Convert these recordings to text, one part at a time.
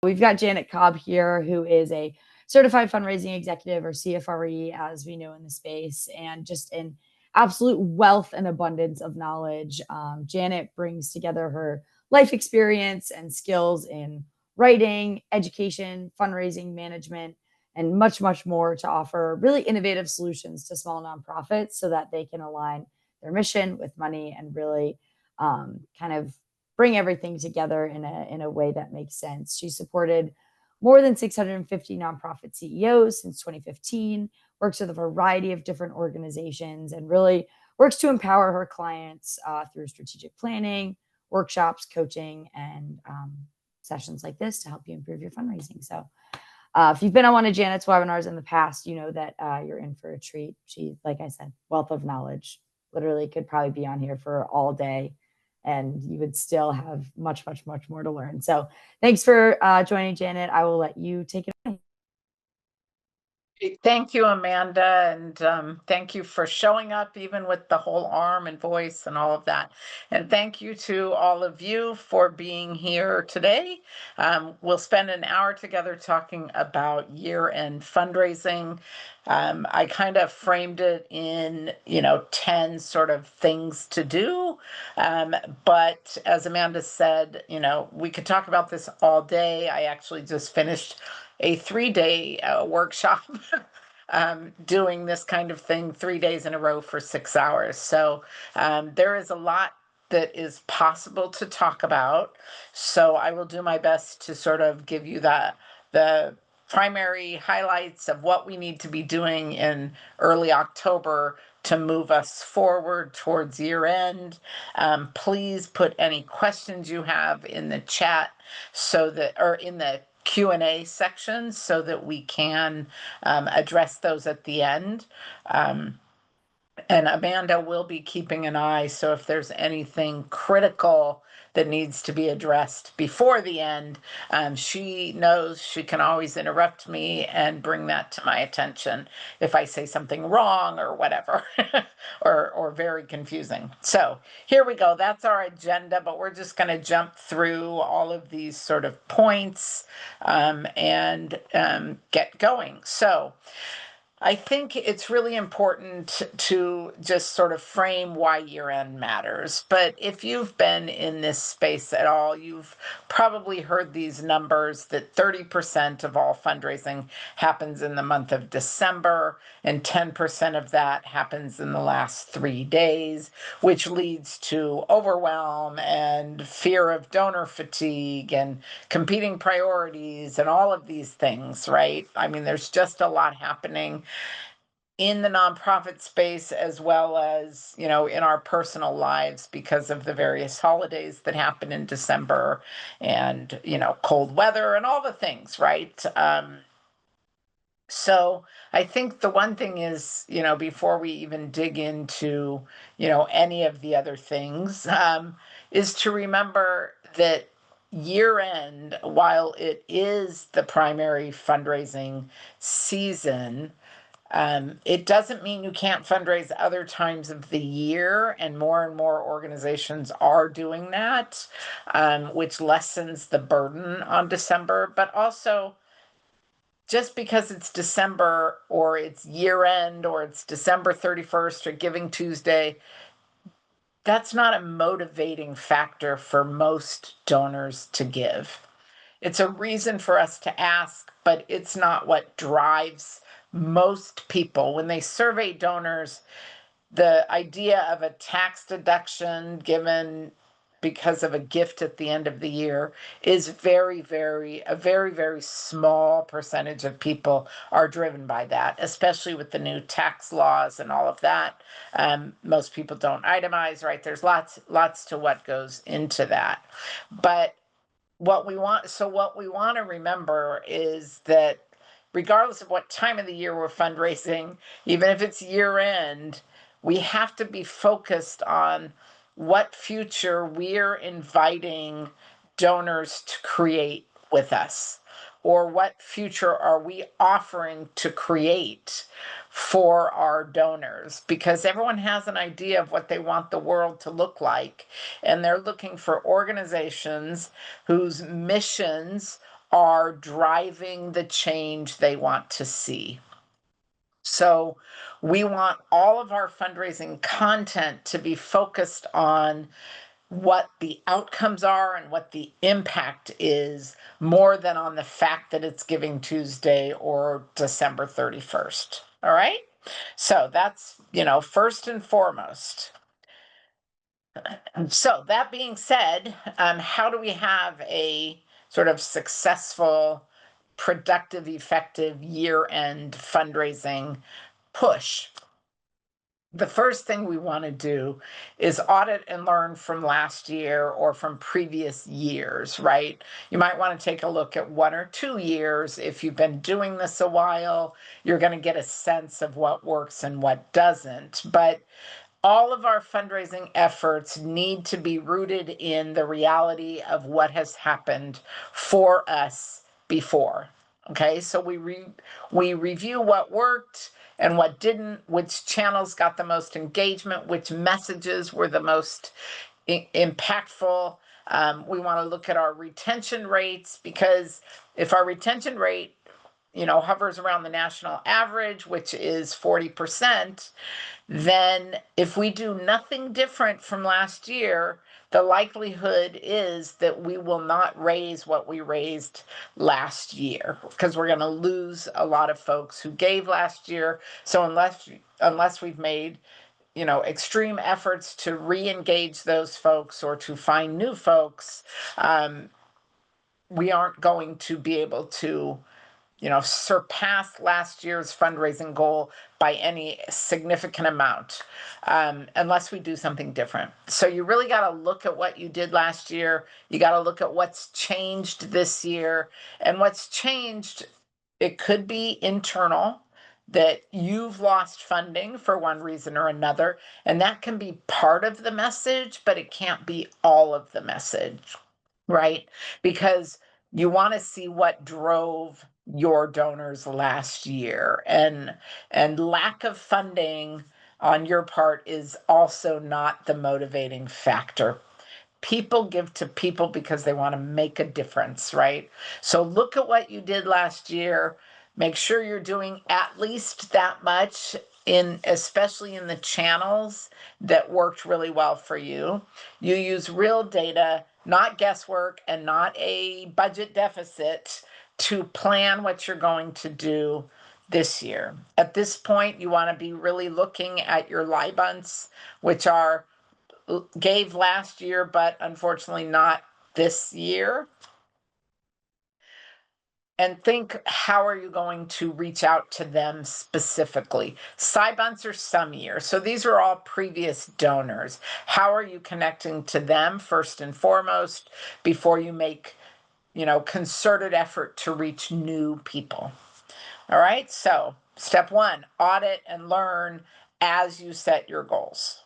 We've got Janet Cobb here, who is a certified fundraising executive, or CFRE, as we know in the space, and just an absolute wealth and abundance of knowledge. Janet brings together her life experience and skills in writing, education, fundraising, management, and much, much more to offer really innovative solutions to small nonprofits so that they can align their mission with money and really kind of bring everything together in a way that makes sense. She supported more than 650 nonprofit CEOs since 2015, works with a variety of different organizations, and really works to empower her clients through strategic planning, workshops, coaching, and sessions like this to help you improve your fundraising. So if you've been on one of Janet's webinars in the past, you know that you're in for a treat. She, like I said, wealth of knowledge. Literally could probably be on here for all day and you would still have much, much, much more to learn. So thanks for joining, Janet. I will let you take it away. Thank you, Amanda, and thank you for showing up even with the whole arm and voice and all of that. And thank you to all of you for being here today. We'll spend an hour together talking about year-end fundraising. I kind of framed it in, 10 sort of things to do. But as Amanda said, we could talk about this all day. I actually just finished a 3-day workshop doing this kind of thing 3 days in a row for 6 hours. So there is a lot that is possible to talk about. So I will do my best to sort of give you the primary highlights of what we need to be doing in early October to move us forward towards year end. Please put any questions you have in the chat or in the Q&A section so that we can address those at the end. And Amanda will be keeping an eye, so if there's anything critical that needs to be addressed before the end, she knows she can always interrupt me and bring that to my attention if I say something wrong or whatever, or very confusing. So here we go. That's our agenda, but we're just going to jump through all of these sort of points and get going. So I think it's really important to just sort of frame why year end matters. But if you've been in this space at all, you've probably heard these numbers that 30% of all fundraising happens in the month of December, and 10% of that happens in the last 3 days, which leads to overwhelm and fear of donor fatigue and competing priorities and all of these things, right? I mean, there's just a lot happening in the nonprofit space as well as, in our personal lives because of the various holidays that happen in December and, cold weather and all the things, right? So I think the one thing is, before we even dig into, any of the other things, is to remember that year end, while it is the primary fundraising season, it doesn't mean you can't fundraise other times of the year, and more organizations are doing that, which lessens the burden on December. But also, just because it's December or it's year end or it's December 31st or Giving Tuesday, that's not a motivating factor for most donors to give. It's a reason for us to ask, but it's not what drives most people. When they survey donors, the idea of a tax deduction given because of a gift at the end of the year is a very, very small percentage of people are driven by that, especially with the new tax laws and all of that. Most people don't itemize, right? There's lots to what goes into that. But what we want to remember is that regardless of what time of the year we're fundraising, even if it's year end, we have to be focused on what future we're inviting donors to create with us, or what future are we offering to create for our donors, because everyone has an idea of what they want the world to look like, and they're looking for organizations whose missions are driving the change they want to see. So we want all of our fundraising content to be focused on what the outcomes are and what the impact is more than on the fact that it's Giving Tuesday or December 31st. All right? So that's, first and foremost. So that being said, how do we have a sort of successful, productive, effective year-end fundraising push? The first thing we want to do is audit and learn from last year or from previous years, right? You might want to take a look at 1 or 2 years. If you've been doing this a while, you're going to get a sense of what works and what doesn't. But all of our fundraising efforts need to be rooted in the reality of what has happened for us before. Okay, so we review what worked and what didn't, which channels got the most engagement, which messages were the most impactful. We want to look at our retention rates, because if our retention rate hovers around the national average, which is 40%, then if we do nothing different from last year, the likelihood is that we will not raise what we raised last year, because we're going to lose a lot of folks who gave last year. So unless we've made extreme efforts to re-engage those folks or to find new folks, we aren't going to be able to surpass last year's fundraising goal by any significant amount, unless we do something different. So you really got to look at what you did last year. You got to look at what's changed this year. And what's changed, it could be internal, that you've lost funding for one reason or another. And that can be part of the message, but it can't be all of the message, right? Because you want to see what drove your donors last year, and lack of funding on your part is also not the motivating factor. People give to people because they want to make a difference, right? So look at what you did last year. Make sure you're doing at least that much, especially in the channels that worked really well for you. You use real data, not guesswork and not a budget deficit, to plan what you're going to do this year. At this point, you want to be really looking at your LIBUNts, which gave last year, but unfortunately not this year. And think, how are you going to reach out to them specifically? SIBUNts are some year. So these are all previous donors. How are you connecting to them first and foremost before you make, concerted effort to reach new people? All right. So step one, audit and learn as you set your goals.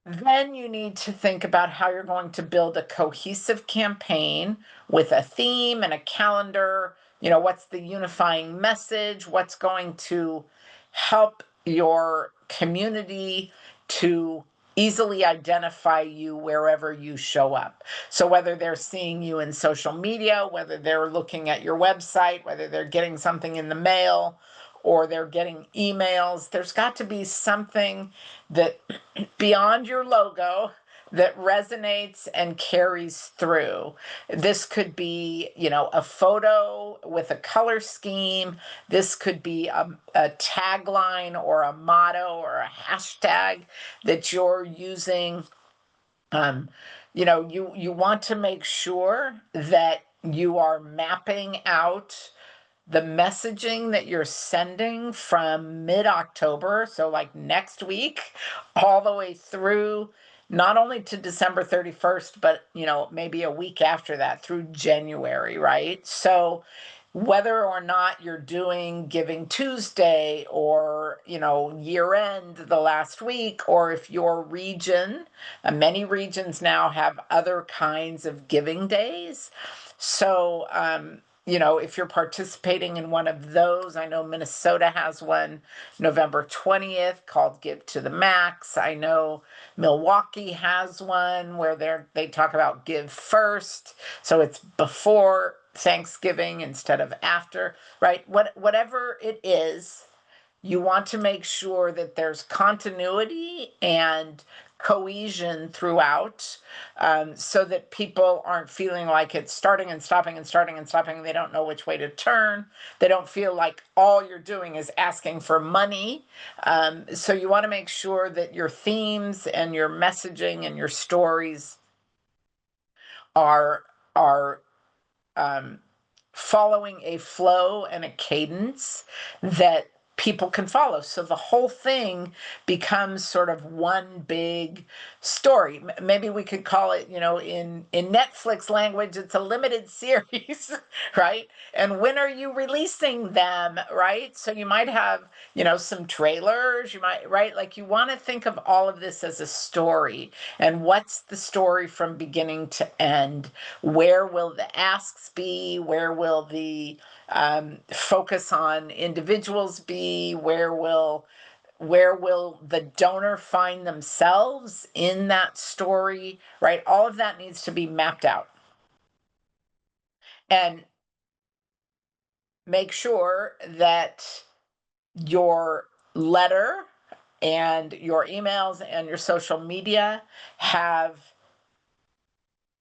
Then you need to think about how you're going to build a cohesive campaign with a theme and a calendar. What's the unifying message? What's going to help your community to easily identify you wherever you show up? So whether they're seeing you in social media, whether they're looking at your website, whether they're getting something in the mail, or they're getting emails, there's got to be something that beyond your logo that resonates and carries through. This could be, a photo with a color scheme. This could be a tagline or a motto or a hashtag that you're using. You want to make sure that you are mapping out the messaging that you're sending from mid-October, so like next week, all the way through, not only to December 31st, but maybe a week after that, through January, right? So whether or not you're doing Giving Tuesday or year end the last week, or if your region, many regions now have other kinds of giving days. So if you're participating in one of those, I know Minnesota has one November 20th called Give to the Max. I know Milwaukee has one where they talk about give first. So it's before Thanksgiving instead of after, right? Whatever it is, you want to make sure that there's continuity and cohesion throughout, so that people aren't feeling like it's starting and stopping and starting and stopping. They don't know which way to turn. They don't feel like all you're doing is asking for money. So you want to make sure that your themes and your messaging and your stories are are um, following a flow and a cadence that people can follow. So the whole thing becomes sort of one big story. Maybe we could call it, in Netflix language, it's a limited series, right? And when are you releasing them, right? So you might have, some trailers, you might, right? Like you want to think of all of this as a story. And what's the story from beginning to end? Where will the asks be? Where will the focus on individuals be? Where will the donor find themselves in that story? Right? All of that needs to be mapped out. And make sure that your letter and your emails and your social media have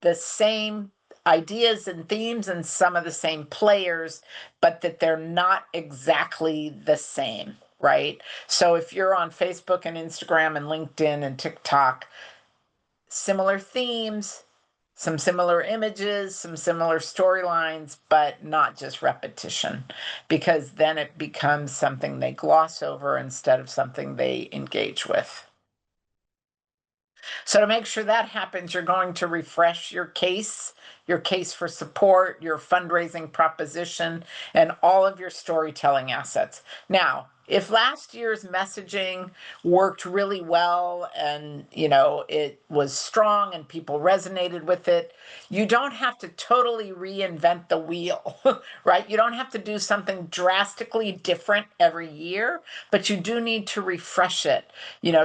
the same ideas and themes and some of the same players, but that they're not exactly the same, right? So if you're on Facebook and Instagram and LinkedIn and TikTok, similar themes, some similar images, some similar storylines, but not just repetition, because then it becomes something they gloss over instead of something they engage with. So to make sure that happens, you're going to refresh your case for support, your fundraising proposition, and all of your storytelling assets. Now, if last year's messaging worked really well and, it was strong and people resonated with it, you don't have to totally reinvent the wheel, right? You don't have to do something drastically different every year, but you do need to refresh it.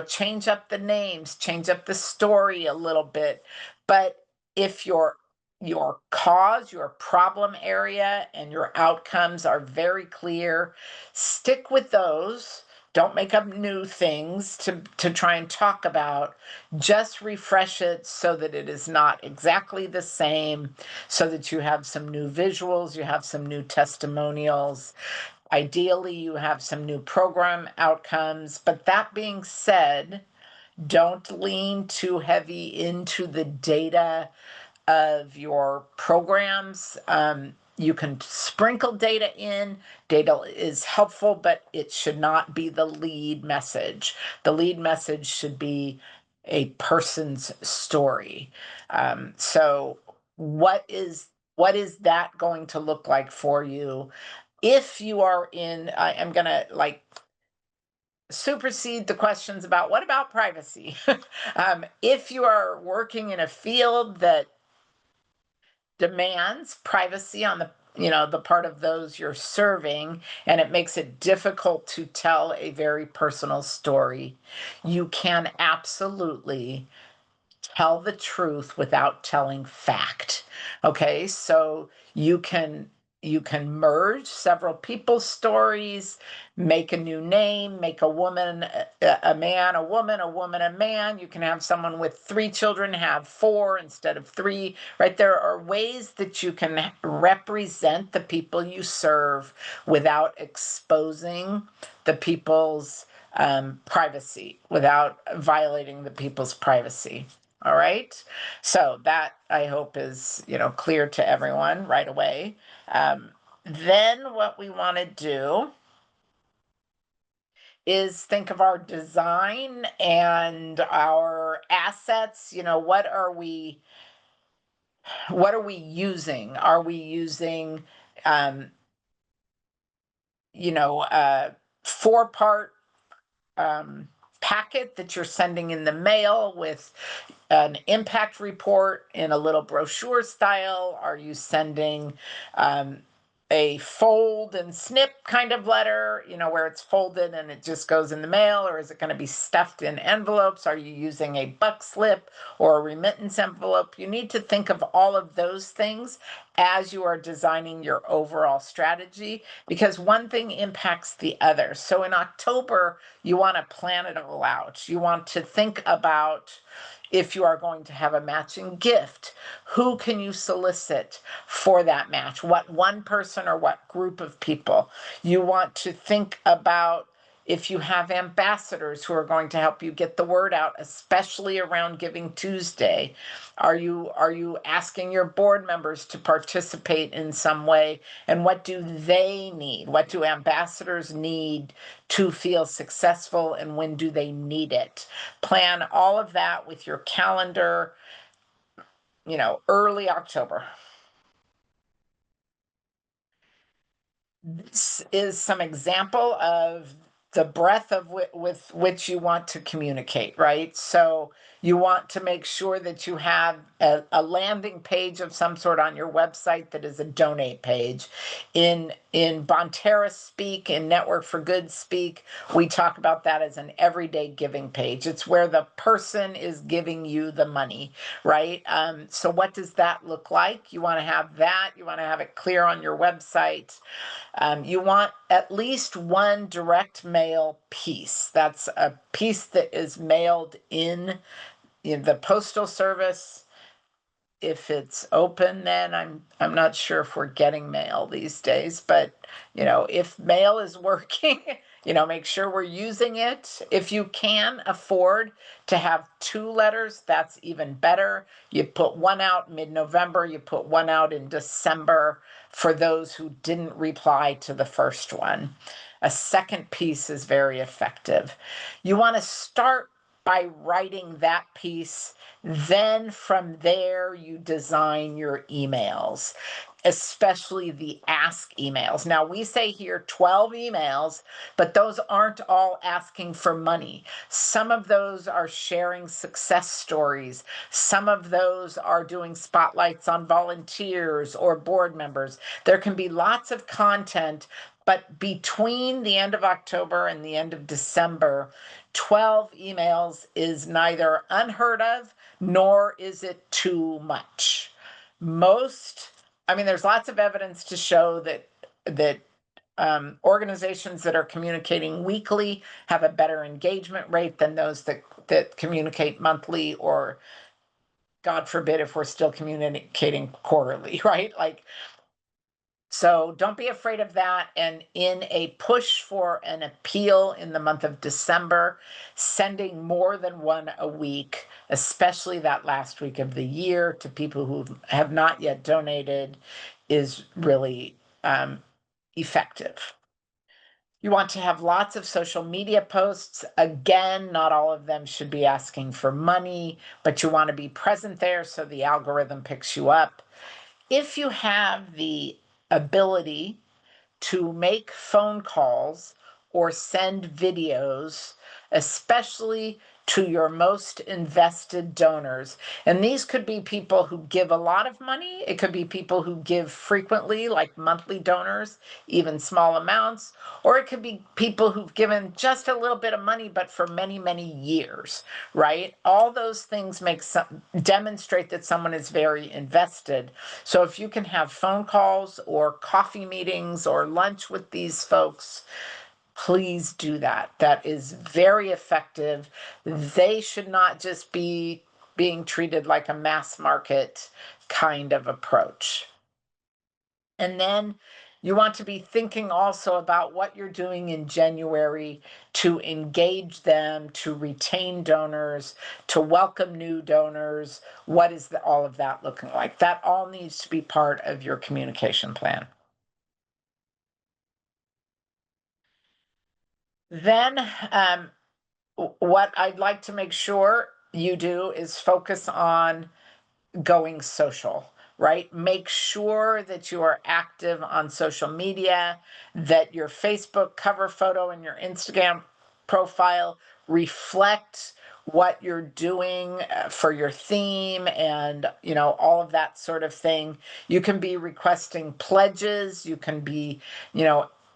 Change up the names, change up the story a little bit. But if your cause, your problem area, and your outcomes are very clear, stick with those. Don't make up new things to try and talk about. Just refresh it so that it is not exactly the same, so that you have some new visuals, you have some new testimonials. Ideally, you have some new program outcomes. But that being said, don't lean too heavy into the data of your programs. You can sprinkle data in. Data is helpful, but it should not be the lead message. The lead message should be a person's story. So what is that going to look like for you? If you are I am going to supersede the questions about what about privacy. If you are working in a field that demands privacy on the part of those you're serving, and it makes it difficult to tell a very personal story, you can absolutely tell the truth without telling fact. Okay, so you can merge several people's stories, make a new name, make a woman a man, a woman, a woman, a man. You can have someone with 3 children have 4 instead of 3, right? There are ways that you can represent the people you serve without exposing the people's privacy, without violating the people's privacy. All right. So that I hope is, clear to everyone right away. Then what we want to do is think of our design and our assets. What are we using? Are we using, um, 4-part packet that you're sending in the mail with an impact report in a little brochure style? Are you sending a fold and snip kind of letter, where it's folded and it just goes in the mail, or is it going to be stuffed in envelopes? Are you using a buck slip or a remittance envelope? You need to think of all of those things as you are designing your overall strategy, because one thing impacts the other. So in October, you want to plan it all out. You want to think about, if you are going to have a matching gift, who can you solicit for that match? What one person or what group of people? You want to think about if you have ambassadors who are going to help you get the word out, especially around Giving Tuesday. Are you asking your board members to participate in some way? And what do they need? What do ambassadors need to feel successful, and when do they need it? Plan all of that with your calendar, early October. This is some example of the breadth of with which you want to communicate, right? So you want to make sure that you have a landing page of some sort on your website that is a donate page. In Bonterra speak, in Network for Good speak, we talk about that as an everyday giving page. It's where the person is giving you the money, right? So what does that look like? You want to have that. You want to have it clear on your website. You want at least one direct mail piece. That's a piece that is mailed in the postal service. If it's open, then I'm not sure if we're getting mail these days, but if mail is working, make sure we're using it. If you can afford to have two letters, that's even better. You put one out mid-November, you put one out in December for those who didn't reply to the first one. A second piece is very effective. You want to start by writing that piece. Then from there, you design your emails, especially the ask emails. Now, we say here 12 emails, but those aren't all asking for money. Some of those are sharing success stories. Some of those are doing spotlights on volunteers or board members. There can be lots of content, but between the end of October and the end of December, 12 emails is neither unheard of nor is it too much. There's lots of evidence to show that organizations that are communicating weekly have a better engagement rate than those that communicate monthly, or God forbid if we're still communicating quarterly, right? So don't be afraid of that. And in a push for an appeal in the month of December, sending more than one a week, especially that last week of the year, to people who have not yet donated, is really effective. You want to have lots of social media posts. Again, not all of them should be asking for money, but you want to be present there so the algorithm picks you up. If you have the ability to make phone calls or send videos, especially to your most invested donors. And these could be people who give a lot of money. It could be people who give frequently, like monthly donors, even small amounts. Or it could be people who've given just a little bit of money, but for many, many years, right? All those things demonstrate that someone is very invested. So if you can have phone calls or coffee meetings or lunch with these folks, please do that. That is very effective. They should not just be being treated like a mass market kind of approach. And then you want to be thinking also about what you're doing in January to engage them, to retain donors, to welcome new donors. What is all of that looking like? That all needs to be part of your communication plan. Then what I'd like to make sure you do is focus on going social, right? Make sure that you are active on social media, that your Facebook cover photo and your Instagram profile reflect what you're doing for your theme and, all of that sort of thing. You can be requesting pledges. You can be,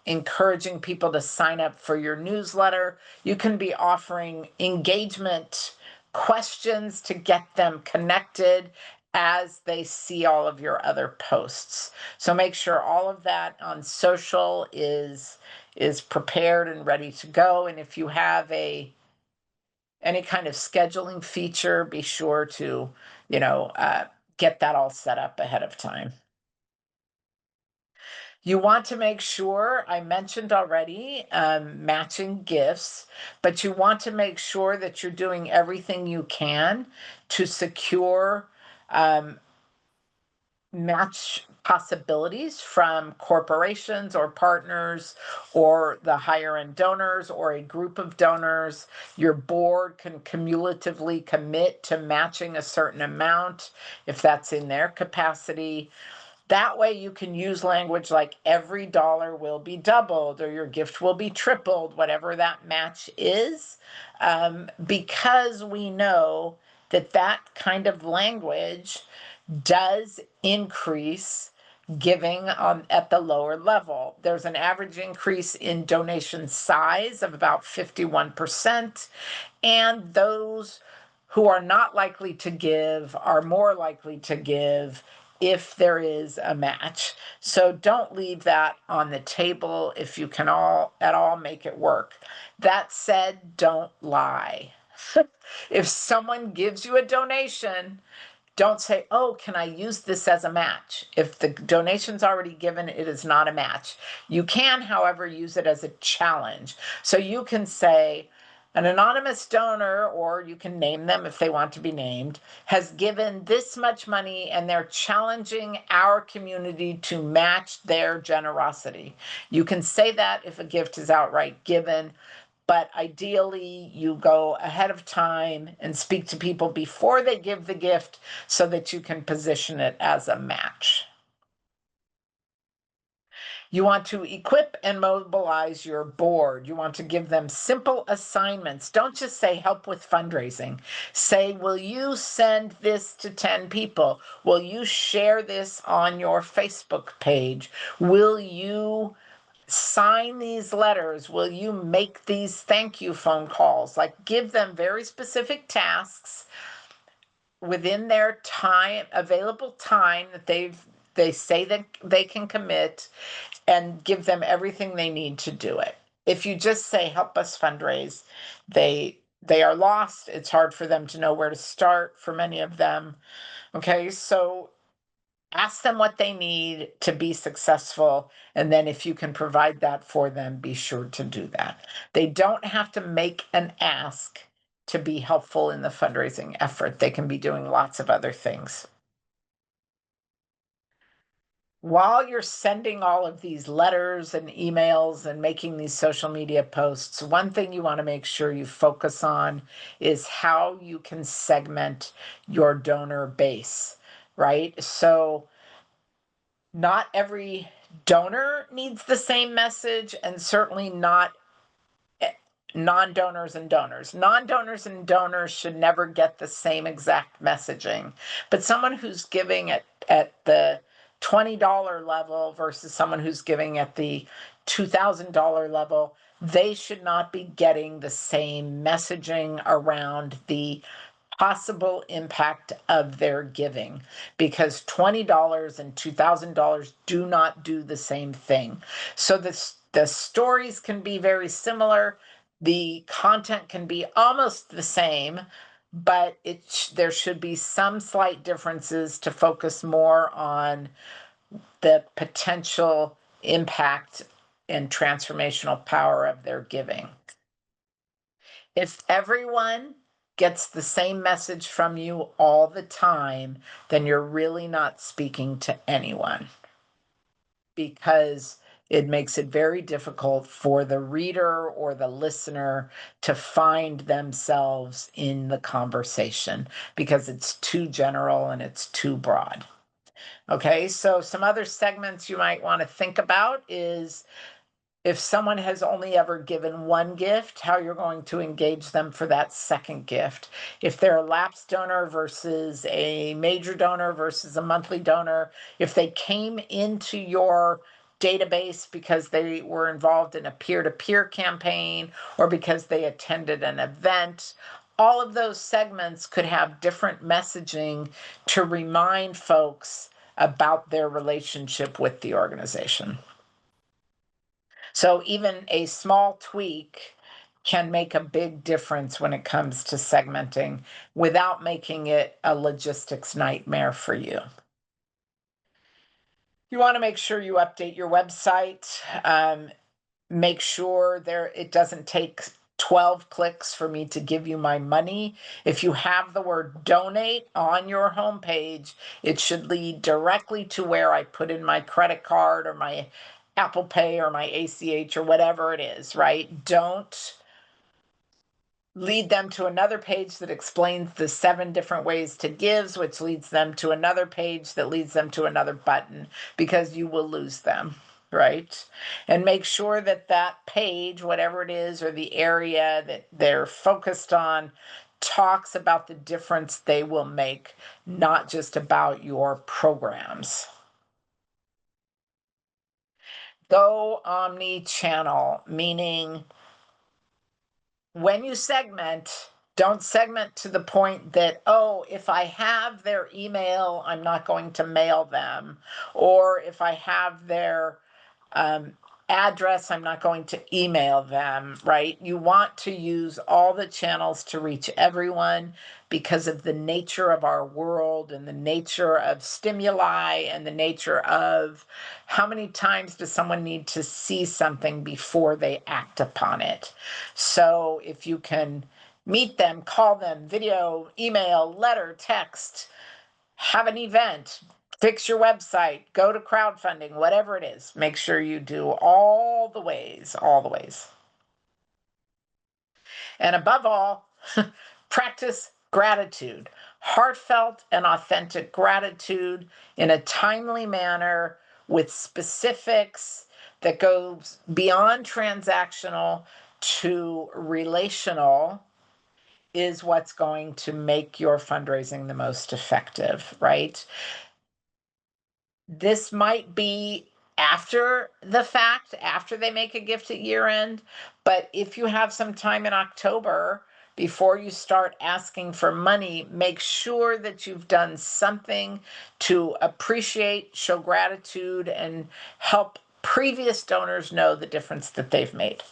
encouraging people to sign up for your newsletter. You can be offering engagement questions to get them connected as they see all of your other posts. So make sure all of that on social is prepared and ready to go. And if you have any kind of scheduling feature, be sure to, get that all set up ahead of time. You want to make sure, I mentioned already, matching gifts, but you want to make sure that you're doing everything you can to secure match possibilities from corporations or partners or the higher end donors or a group of donors. Your board can cumulatively commit to matching a certain amount if that's in their capacity. That way you can use language like every dollar will be doubled or your gift will be tripled, whatever that match is, because we know that that kind of language does increase giving at the lower level. There's an average increase in donation size of about 51%, and those who are not likely to give are more likely to give if there is a match. So don't leave that on the table if you can at all make it work. That said, don't lie. If someone gives you a donation, don't say, oh, can I use this as a match? If the donation's already given, it is not a match. You can, however, use it as a challenge. So you can say, an anonymous donor, or you can name them if they want to be named, has given this much money and they're challenging our community to match their generosity. You can say that if a gift is outright given, but ideally you go ahead of time and speak to people before they give the gift so that you can position it as a match. You want to equip and mobilize your board. You want to give them simple assignments. Don't just say help with fundraising. Say, will you send this to 10 people? Will you share this on your Facebook page? Will you sign these letters? Will you make these thank you phone calls? Like, give them very specific tasks within their time, available time that they say that they can commit, and give them everything they need to do it. If you just say help us fundraise, they are lost. It's hard for them to know where to start for many of them. Okay, so ask them what they need to be successful, and then if you can provide that for them, be sure to do that. They don't have to make an ask to be helpful in the fundraising effort. They can be doing lots of other things. While you're sending all of these letters and emails and making these social media posts, one thing you want to make sure you focus on is how you can segment your donor base, right? So not every donor needs the same message, and certainly not non-donors and donors. Non-donors and donors should never get the same exact messaging. But someone who's giving at the $20 level versus someone who's giving at the $2,000 level, they should not be getting the same messaging around the possible impact of their giving, because $20 and $2,000 do not do the same thing. So the stories can be very similar, the content can be almost the same, but there should be some slight differences to focus more on the potential impact and transformational power of their giving. If everyone gets the same message from you all the time, then you're really not speaking to anyone, because it makes it very difficult for the reader or the listener to find themselves in the conversation because it's too general and it's too broad. Okay, so some other segments you might want to think about is if someone has only ever given one gift, how you're going to engage them for that second gift. If they're a lapsed donor versus a major donor versus a monthly donor, if they came into your database because they were involved in a peer-to-peer campaign or because they attended an event, all of those segments could have different messaging to remind folks about their relationship with the organization. So even a small tweak can make a big difference when it comes to segmenting without making it a logistics nightmare for you. You want to make sure you update your website. Make sure it doesn't take 12 clicks for me to give you my money. If you have the word donate on your homepage, it should lead directly to where I put in my credit card or my Apple Pay or my ACH or whatever it is, right? Don't lead them to another page that explains the 7 different ways to give, which leads them to another page that leads them to another button, because you will lose them, right? And make sure that that page, whatever it is, or the area that they're focused on, talks about the difference they will make, not just about your programs. Go omni-channel, meaning when you segment, don't segment to the point that, oh, if I have their email, I'm not going to mail them. Or if I have their address, I'm not going to email them, right? You want to use all the channels to reach everyone because of the nature of our world and the nature of stimuli and the nature of how many times does someone need to see something before they act upon it. So if you can meet them, call them, video, email, letter, text, have an event, fix your website, go to crowdfunding, whatever it is, make sure you do all the ways, all the ways. And above all, practice gratitude, heartfelt and authentic gratitude in a timely manner with specifics that goes beyond transactional to relational is what's going to make your fundraising the most effective, right? This might be after the fact, after they make a gift at year end, but if you have some time in October before you start asking for money, make sure that you've done something to appreciate, show gratitude, and help previous donors know the difference that they've made.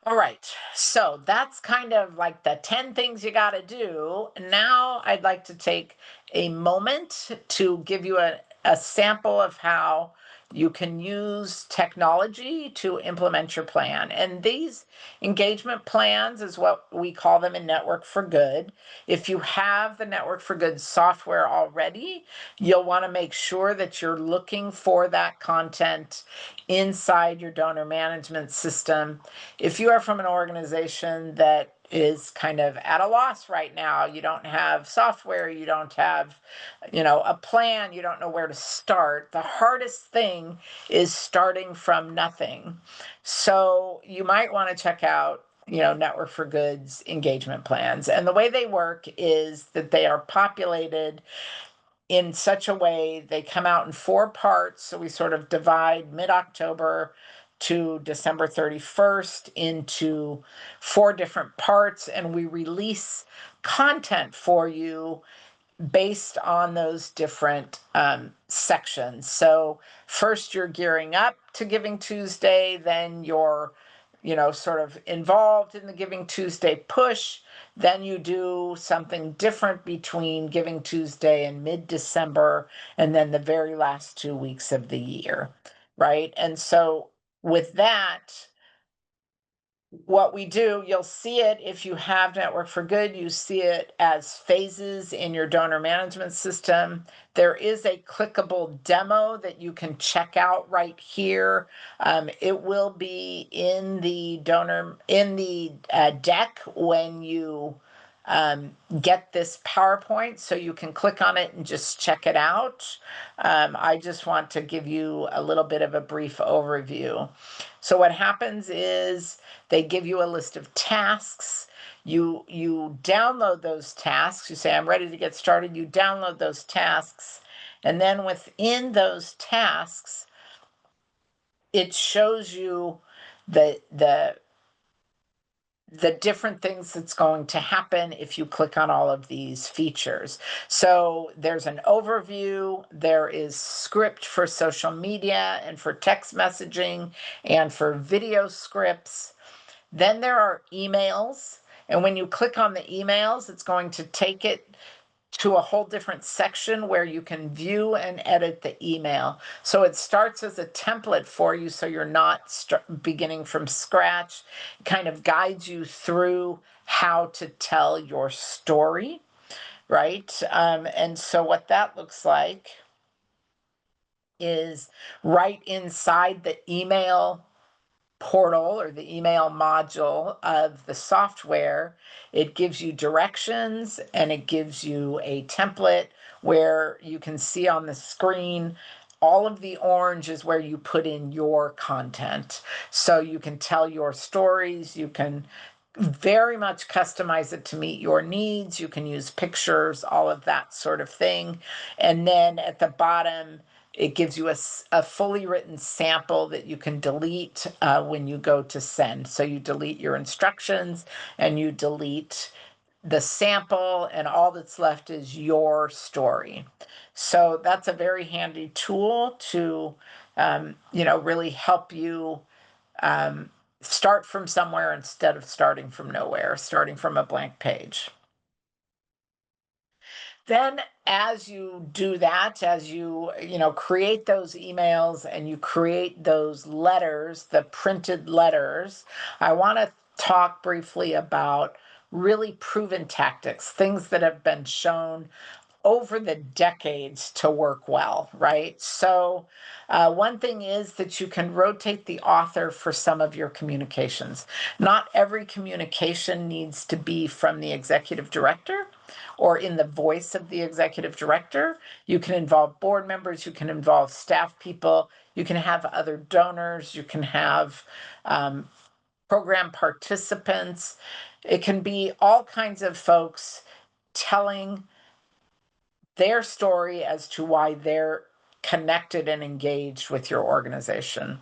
All right, so that's kind of like the 10 things you got to do. Now I'd like to take a moment to give you a sample of how you can use technology to implement your plan. And these engagement plans is what we call them in Network for Good. If you have the Network for Good software already, you'll want to make sure that you're looking for that content inside your donor management system. If you are from an organization that is kind of at a loss right now, you don't have software, you don't have, a plan, you don't know where to start, the hardest thing is starting from nothing. So you might want to check out Network for Good's engagement plans. And the way they work is that they are populated in such a way they come out in 4 parts. So we sort of divide mid-October to December 31st into 4 different parts, and we release content for you based on those different sections. So first you're gearing up to Giving Tuesday, then you're sort of involved in the Giving Tuesday push. Then you do something different between Giving Tuesday and mid-December, and then the very last 2 weeks of the year, right? And so with that, what we do, you'll see it if you have Network for Good, you see it as phases in your donor management system. There is a clickable demo that you can check out right here. It will be in the deck when you get this PowerPoint so you can click on it and just check it out. I just want to give you a little bit of a brief overview. So what happens is they give you a list of tasks. You download those tasks. You say, I'm ready to get started. You download those tasks. And then within those tasks, it shows you the different things that's going to happen if you click on all of these features. So there's an overview, there is script for social media and for text messaging and for video scripts. Then there are emails. And when you click on the emails, it's going to take it to a whole different section where you can view and edit the email. So it starts as a template for you, so you're not beginning from scratch. It kind of guides you through how to tell your story, right? And so what that looks like is right inside the email portal or the email module of the software, it gives you directions and it gives you a template where you can see on the screen all of the orange is where you put in your content. So you can tell your stories, you can very much customize it to meet your needs, you can use pictures, all of that sort of thing. And then at the bottom, it gives you a fully written sample that you can delete when you go to send. So you delete your instructions and you delete the sample, and all that's left is your story. So that's a very handy tool to, really help you start from somewhere instead of starting from nowhere, starting from a blank page. Then as you do that, as you create those emails and you create those letters, the printed letters, I want to talk briefly about really proven tactics, things that have been shown over the decades to work well, right? So one thing is that you can rotate the author for some of your communications. Not every communication needs to be from the executive director or in the voice of the executive director. You can involve board members, you can involve staff people, you can have other donors, you can have program participants. It can be all kinds of folks telling their story as to why they're connected and engaged with your organization.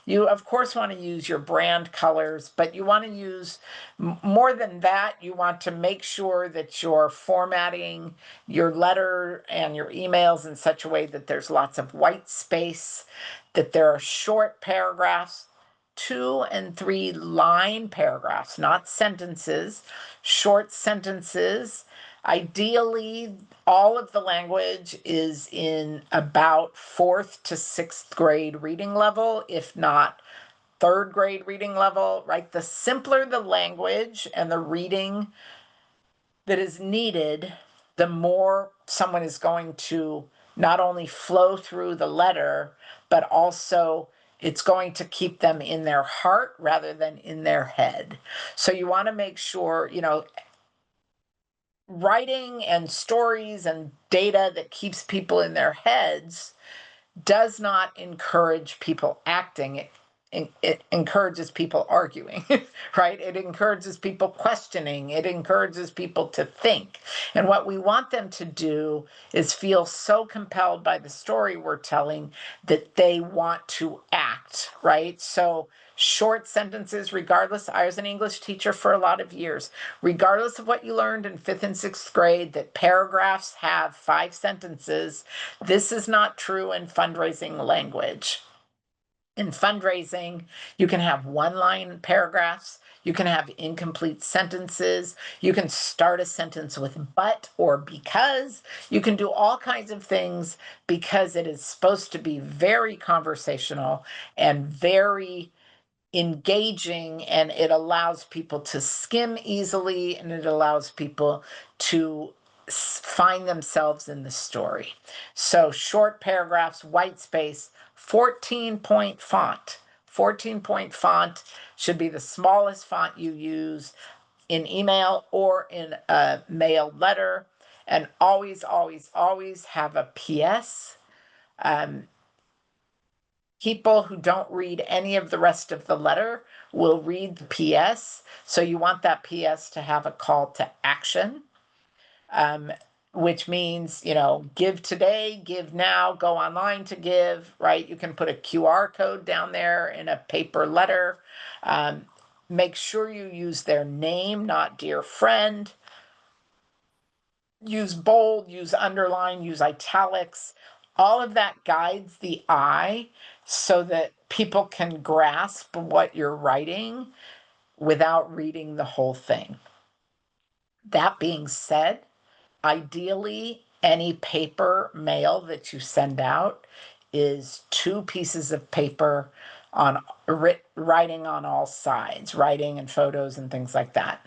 You, of course, want to use your brand colors, but you want to use more than that. You want to make sure that you're formatting your letter and your emails in such a way that there's lots of white space, that there are short paragraphs, 2 and 3 line paragraphs, not sentences, short sentences. Ideally, all of the language is in about 4th to 6th grade reading level, if not 3rd grade reading level, right? The simpler the language and the reading that is needed, the more someone is going to not only flow through the letter, but also it's going to keep them in their heart rather than in their head. So you want to make sure, writing and stories and data that keeps people in their heads does not encourage people acting. It encourages people arguing, right? It encourages people questioning. It encourages people to think. And what we want them to do is feel so compelled by the story we're telling that they want to act, right? So short sentences, regardless, I was an English teacher for a lot of years, regardless of what you learned in 5th and 6th grade, that paragraphs have 5 sentences. This is not true in fundraising language. In fundraising, you can have 1-line paragraphs, you can have incomplete sentences, you can start a sentence with but or because, you can do all kinds of things because it is supposed to be very conversational and very engaging, and it allows people to skim easily, and it allows people to find themselves in the story. So short paragraphs, white space, 14-point font. 14-point font should be the smallest font you use. in email or in a mail letter. And always, always, always have a PS. People who don't read any of the rest of the letter will read the PS. So you want that PS to have a call to action, um, which means, give today, give now, go online to give, right? You can put a QR code down there in a paper letter. Make sure you use their name, not dear friend. Use bold, use underline, use italics. All of that guides the eye so that people can grasp what you're writing without reading the whole thing. That being said, ideally, any paper mail that you send out is 2 pieces of paper on writing on all sides, writing and photos and things like that.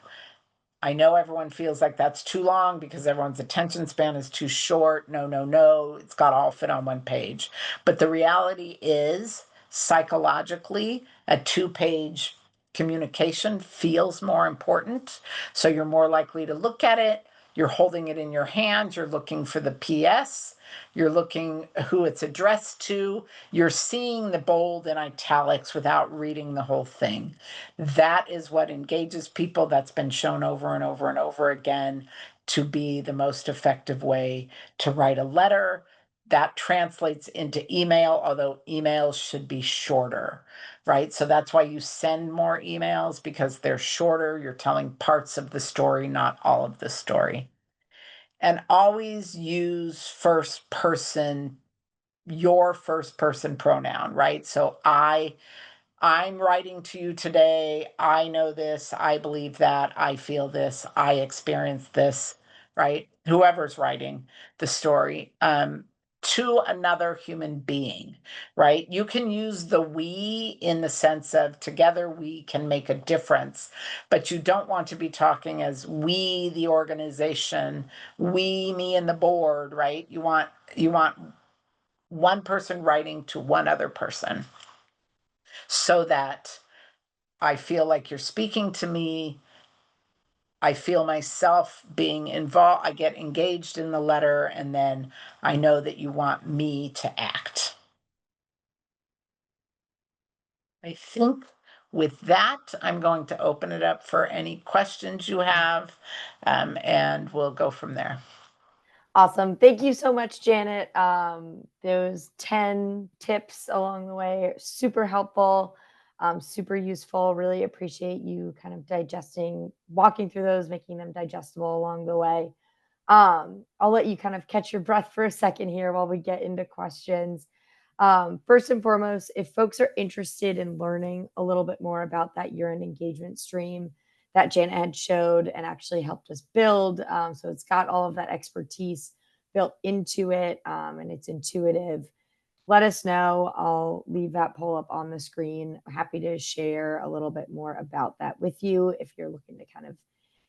I know everyone feels like that's too long because everyone's attention span is too short. No, no, no. It's got to all fit on one page. But the reality is, psychologically, a 2-page communication feels more important. So you're more likely to look at it. You're holding it in your hand. You're looking for the PS. You're looking who it's addressed to. You're seeing the bold and italics without reading the whole thing. That is what engages people. That's been shown over and over and over again to be the most effective way to write a letter. That translates into email, although emails should be shorter, right? So that's why you send more emails, because they're shorter. You're telling parts of the story, not all of the story. And always use your first person pronoun, right? So I'm writing to you today. I know this. I believe that. I feel this. I experienced this, right? Whoever's writing the story, to another human being, right? You can use the we in the sense of together we can make a difference, but you don't want to be talking as we, the organization, we, me, and the board, right? You want one person writing to one other person so that I feel like you're speaking to me. I feel myself being involved. I get engaged in the letter, and then I know that you want me to act. I think with that, I'm going to open it up for any questions you have, and we'll go from there. Awesome. Thank you so much, Janet. Those 10 tips along the way are super helpful, super useful. Really appreciate you kind of walking through those, making them digestible along the way. I'll let you kind of catch your breath for a second here while we get into questions. First and foremost, if folks are interested in learning a little bit more about that year-end engagement stream that Janet had showed and actually helped us build, so it's got all of that expertise built into it, and it's intuitive. Let us know. I'll leave that poll up on the screen. I'm happy to share a little bit more about that with you if you're looking to kind of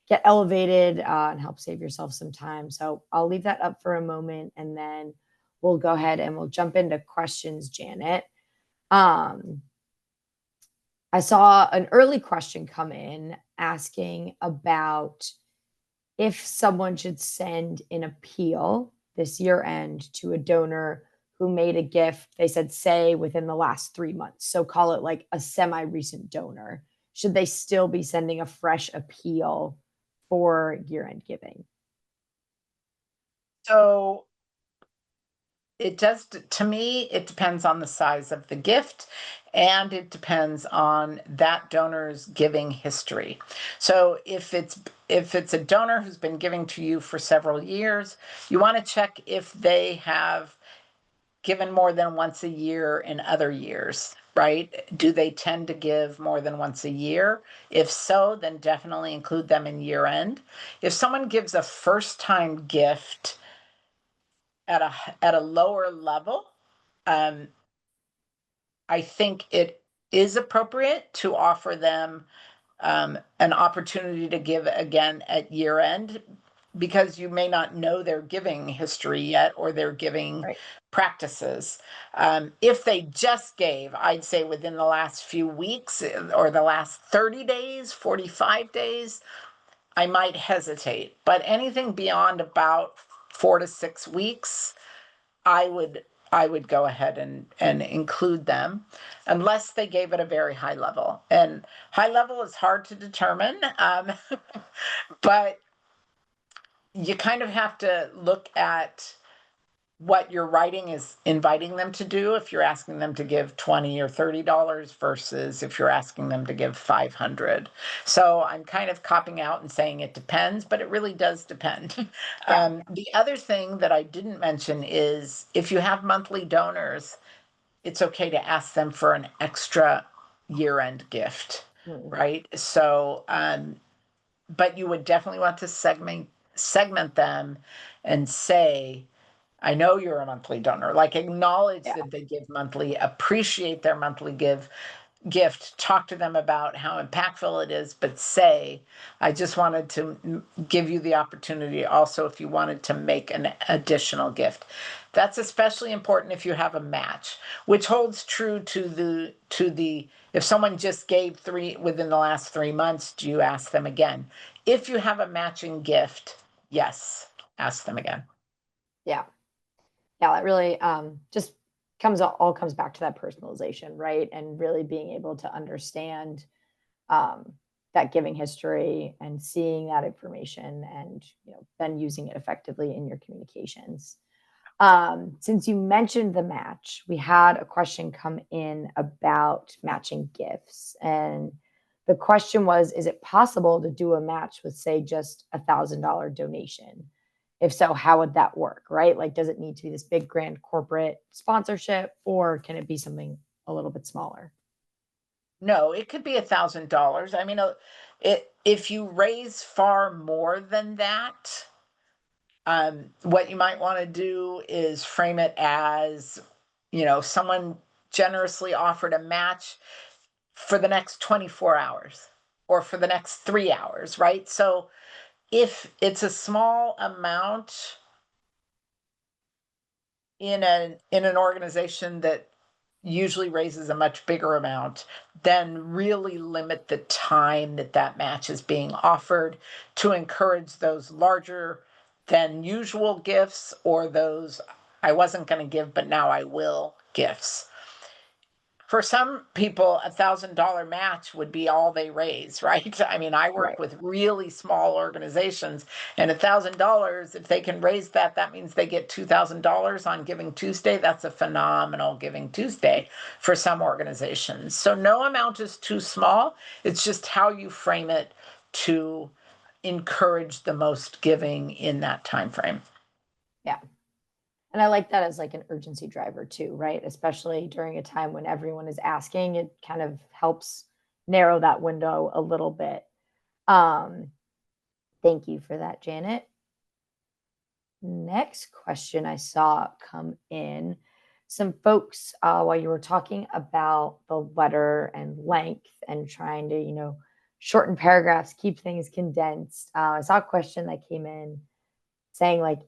get elevated and help save yourself some time. So I'll leave that up for a moment, and then we'll go ahead and we'll jump into questions, Janet. I saw an early question come in asking about if someone should send an appeal this year end to a donor who made a gift, they said, say within the last 3 months. So call it like a semi recent donor. Should they still be sending a fresh appeal for year end giving? So it does, to me, it depends on the size of the gift, and it depends on that donor's giving history. So if it's a donor who's been giving to you for several years, you want to check if they have given more than once a year in other years, right? Do they tend to give more than once a year? If so, then definitely include them in year end. If someone gives a first time gift at a lower level, um, I think it is appropriate to offer them an opportunity to give again at year end, because you may not know their giving history yet or their giving Right. practices. If they just gave, I'd say within the last few weeks or the last 30 days, 45 days, I might hesitate. But anything beyond about 4 to 6 weeks, I would I would go ahead and include them unless they gave it a very high level. And high level is hard to determine, but you kind of have to look at what your writing is inviting them to do if you're asking them to give 20 or $30 versus if you're asking them to give 500. So I'm kind of copping out and saying it depends, but it really does depend. Yeah. The other thing that I didn't mention is if you have monthly donors, it's okay to ask them for an extra year-end gift, Mm. right? So but you would definitely want to segment them and say, I know you're a monthly donor. Like acknowledge Yeah. that they give monthly, appreciate their monthly gift, talk to them about how impactful it is, but say, I just wanted to give you the opportunity also if you wanted to make an additional gift. That's especially important if you have a match, which holds true to the if someone just gave three within the last 3 months, do you ask them again? If you have a matching gift, yes, ask them again. Yeah. Yeah, that really just all comes back to that personalization, right? And really being able to understand um, that giving history and seeing that information, and then using it effectively in your communications. Since you mentioned the match, we had a question come in about matching gifts, and the question was, is it possible to do a match with, say, just $1,000 donation? If so, how would that work, right? Like, does it need to be this big grand corporate sponsorship, or can it be something a little bit smaller? No, it could be $1,000. I mean, if you raise far more than that, what you might want to do is frame it as, someone generously offered a match for the next 24 hours or for the next 3 hours, right? So if it's a small amount in an organization that usually raises a much bigger amount, then really limit the time that that match is being offered to encourage those larger than usual gifts or those I wasn't going to give, but now I will gifts. For some people, $1,000 match would be all they raise, right? I mean, I work Right. with really small organizations, and $1,000, if they can raise that, that means they get $2,000 on Giving Tuesday. That's a phenomenal Giving Tuesday for some organizations. So no amount is too small. It's just how you frame it to encourage the most giving in that time frame. Yeah. And I like that as like an urgency driver too, right? Especially during a time when everyone is asking, it kind of helps narrow that window a little bit. Um, Thank you for that, Janet. Next question I saw come in. Some folks, while you were talking about the letter and length and trying to, shorten paragraphs, keep things condensed, I saw a question that came in saying, like,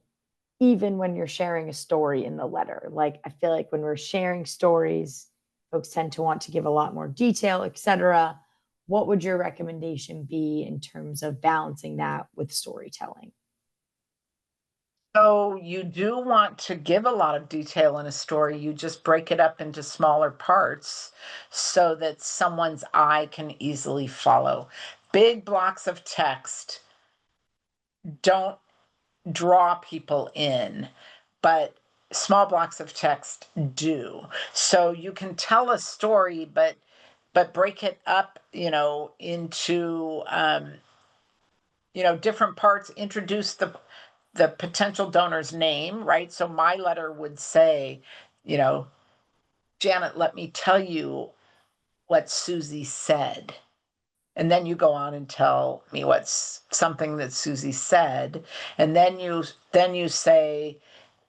even when you're sharing a story in the letter, like, I feel like when we're sharing stories, folks tend to want to give a lot more detail, etc. What would your recommendation be in terms of balancing that with storytelling? So you do want to give a lot of detail in a story. You just break it up into smaller parts so that someone's eye can easily follow. Big blocks of text don't draw people in, but small blocks of text do. So you can tell a story, but break it up, into different parts, introduce the potential donor's name, right? So my letter would say, you know, Janet, let me tell you what Susie said. And then you go on and tell me what's something that Susie said. And then you say,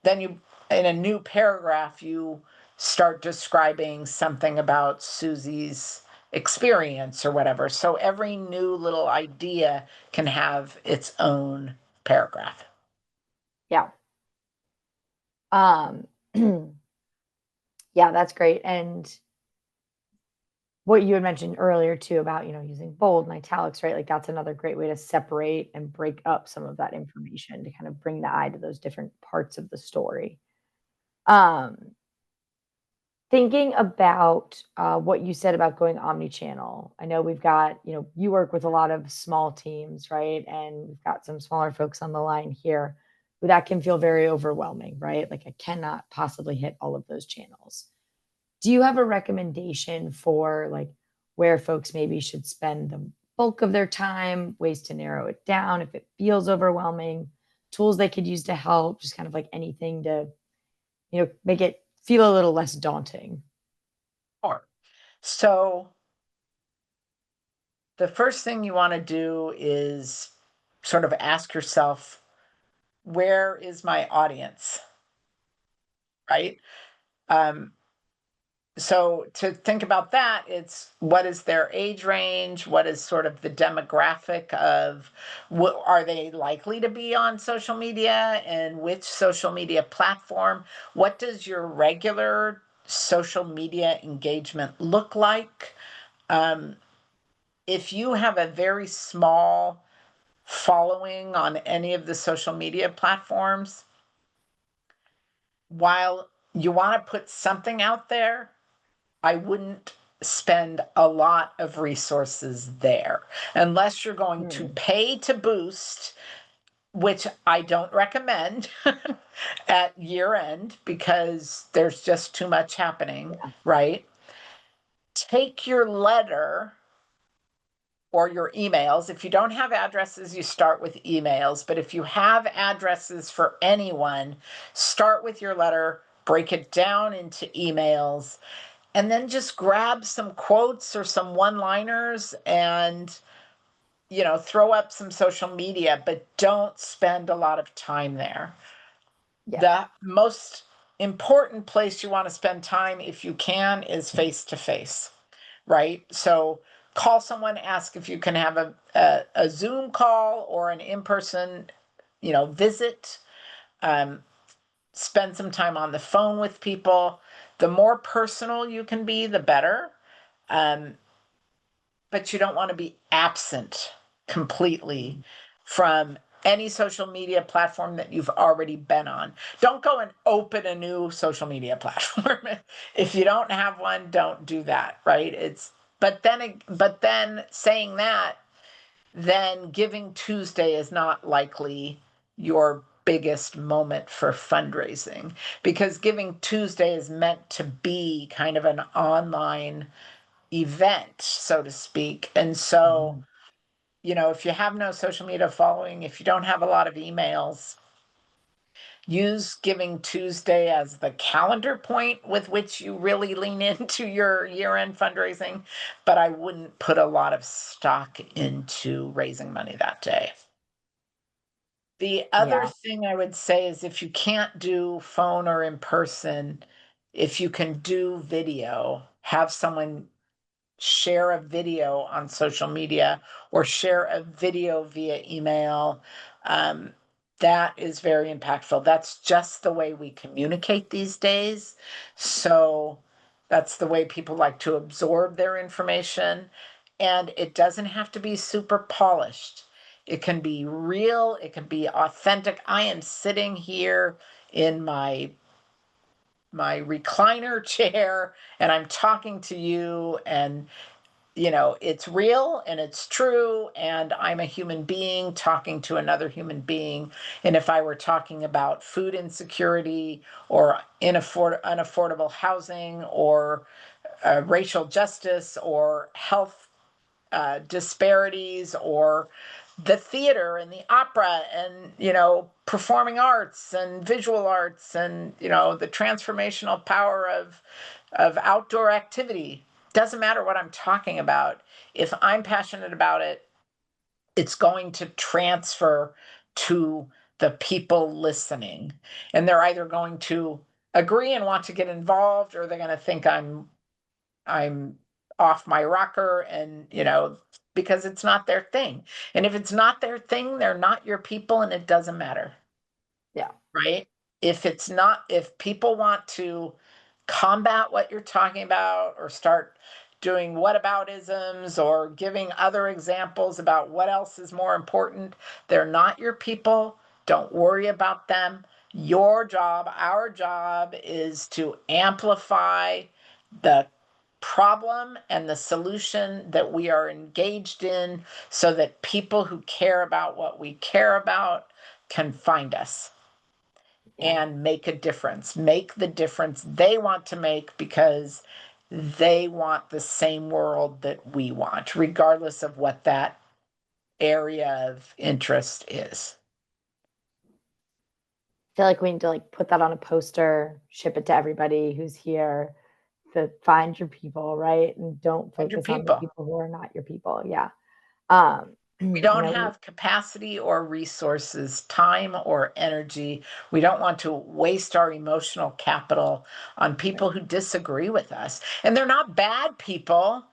then you in a new paragraph, you start describing something about Susie's experience or whatever. So every new little idea can have its own paragraph. Yeah. Um, yeah, that's great. And what you had mentioned earlier too about, using bold and italics, right? Like that's another great way to separate and break up some of that information to kind of bring the eye to those different parts of the story. Um, Thinking about what you said about going omni-channel, I know we've got, you work with a lot of small teams, right? And we've got some smaller folks on the line here who that can feel very overwhelming, right? Like I cannot possibly hit all of those channels. Do you have a recommendation for like where folks maybe should spend the bulk of their time, ways to narrow it down if it feels overwhelming, tools they could use to help, just kind of like anything to, make it feel a little less daunting? Or so the first thing you want to do is sort of ask yourself, where is my audience? Right? Um, so to think about that, it's what is their age range? What is sort of the demographic of what are they likely to be on social media and which social media platform? What does your regular social media engagement look like? Um, if you have a very small following on any of the social media platforms, while you want to put something out there, I wouldn't spend a lot of resources there unless you're going to Mm, pay to boost, which I don't recommend at year end because there's just too much happening, yeah, right? Take your letter or your emails. If you don't have addresses, you start with emails. But if you have addresses for anyone, start with your letter, break it down into emails, and then just grab some quotes or some one-liners and throw up some social media, but don't spend a lot of time there. yeah, The most important place you want to spend time, if you can, is face to face, right? So call someone, ask if you can have a Zoom call or an in-person, visit. Um, Spend some time on the phone with people. The more personal you can be, the better. Um, but you don't want to be absent completely mm, from any social media platform that you've already been on. Don't go and open a new social media platform. If you don't have one, don't do that, right? But then saying that, then Giving Tuesday is not likely your biggest moment for fundraising because Giving Tuesday is meant to be kind of an online event, so to speak. And so, mhm. if you have no social media following, if you don't have a lot of emails, use Giving Tuesday as the calendar point with which you really lean into your year end fundraising. But I wouldn't put a lot of stock into raising money that day. The other Yeah, thing I would say is if you can't do phone or in person, if you can do video, have someone share a video on social media or share a video via email. Um, that is very impactful. That's just the way we communicate these days. So that's the way people like to absorb their information. And it doesn't have to be super polished. It can be real, it can be authentic. I am sitting here in my recliner chair and I'm talking to you, and it's real and it's true, and I'm a human being talking to another human being. And if I were talking about food insecurity or unaffordable housing or racial justice or health disparities or the theater and the opera and performing arts and visual arts and the transformational power of outdoor activity, doesn't matter what I'm talking about. If I'm passionate about it, it's going to transfer to the people listening, and they're either going to agree and want to get involved, or they're going to think I'm off my rocker, and because it's not their thing. And if it's not their thing, they're not your people, and it doesn't matter, yeah, right? If people want to combat what you're talking about or start doing whataboutisms or giving other examples about what else is more important. They're not your people. Don't worry about them. Your job, our job, is to amplify the problem and the solution that we are engaged in so that people who care about what we care about can find us Yeah. and make a difference, make the difference they want to make because they want the same world that we want, regardless of what that area of interest is. I feel like we need to like put that on a poster, ship it to everybody who's here, to find your people, right? And don't And your focus on the people. people who are not your people. Yeah. We I don't know. have capacity or resources, time or energy. We don't want to waste our emotional capital on people Right. who disagree with us. And they're not bad people.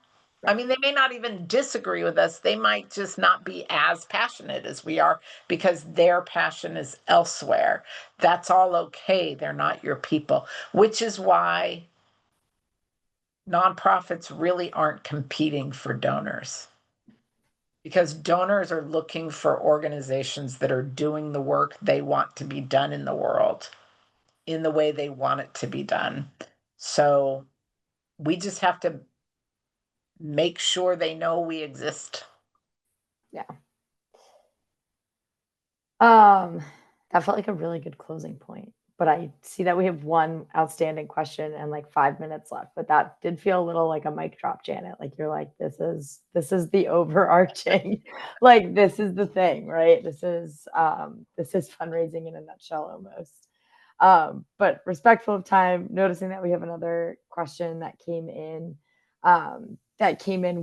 I Right. mean, they may not even disagree with us. They might just not be as passionate as we are because their passion is elsewhere. That's all okay. They're not your people, which is why nonprofits really aren't competing for donors because donors are looking for organizations that are doing the work they want to be done in the world in the way they want it to be done. So we just have to make sure they know we exist. Yeah. Um, that felt like a really good closing point. But I see that we have one outstanding question and like 5 minutes left. But that did feel a little like a mic drop, Janet. Like you're like, this is the overarching, like this is the thing, right? This is fundraising in a nutshell almost. But respectful of time, noticing that we have another question that came in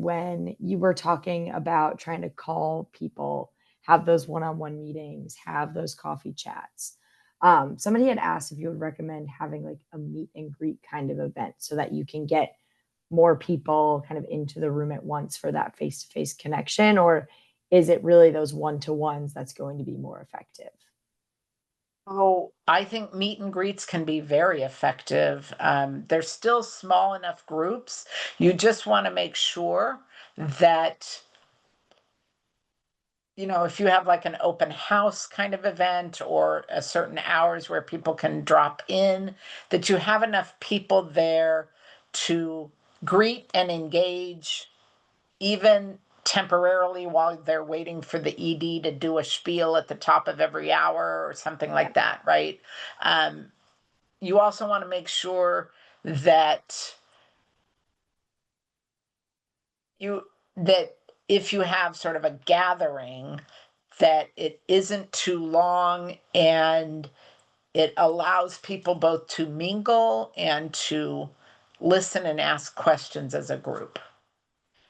when you were talking about trying to call people, have those one-on-one meetings, have those coffee chats. Somebody had asked if you would recommend having like a meet and greet kind of event so that you can get more people kind of into the room at once for that face-to-face connection, or is it really those one-to-ones that's going to be more effective? Oh, I think meet and greets can be very effective. They're still small enough groups. You just want to make sure that if you have like an open house kind of event or a certain hours where people can drop in, that you have enough people there to greet and engage, even temporarily while they're waiting for the ED to do a spiel at the top of every hour or something Yeah. like that, right? Um, you also want to make sure that you that if you have sort of a gathering that it isn't too long and it allows people both to mingle and to listen and ask questions as a group.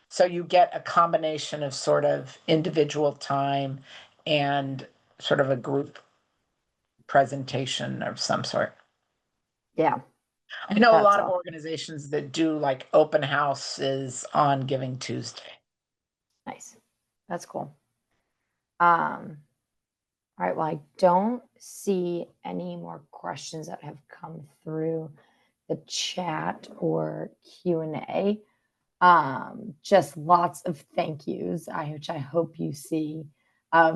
So you get a combination of sort of individual time and sort of a group presentation of some sort. Yeah. I know a That's lot of all. organizations that do like open houses on Giving Tuesday. Nice. That's cool. Um, all right. Well, I don't see any more questions that have come through the chat or Q&A. Just lots of thank yous, which I hope you see,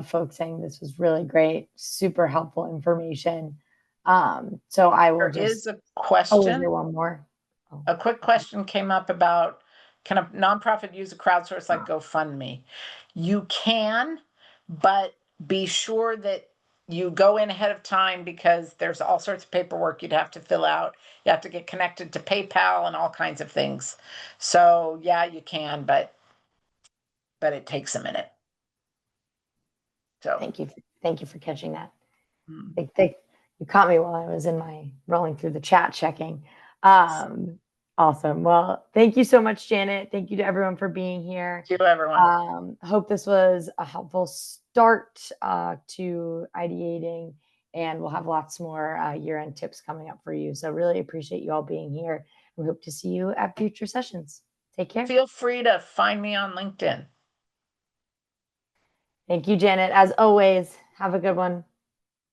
folks saying this was really great, super helpful information. So I will There just, is a oh, is there question. one more? Oh, A quick okay. question came up about, can a nonprofit use a crowdsource like GoFundMe? You can, but be sure that you go in ahead of time because there's all sorts of paperwork you'd have to fill out. You have to get connected to PayPal and all kinds of things. So yeah, you can, but it takes a minute. So Thank you. Thank you for catching that. mm, They you caught me while I was in my rolling through the chat checking. Um, awesome. Well, thank you so much, Janet. Thank you to everyone for being here. thank you, everyone. Hope this was a helpful start to ideating, and we'll have lots more year-end tips coming up for you. So really appreciate you all being here. We hope to see you at future sessions. Take care. Feel free to find me on LinkedIn. Thank you, Janet. As always, have a good one.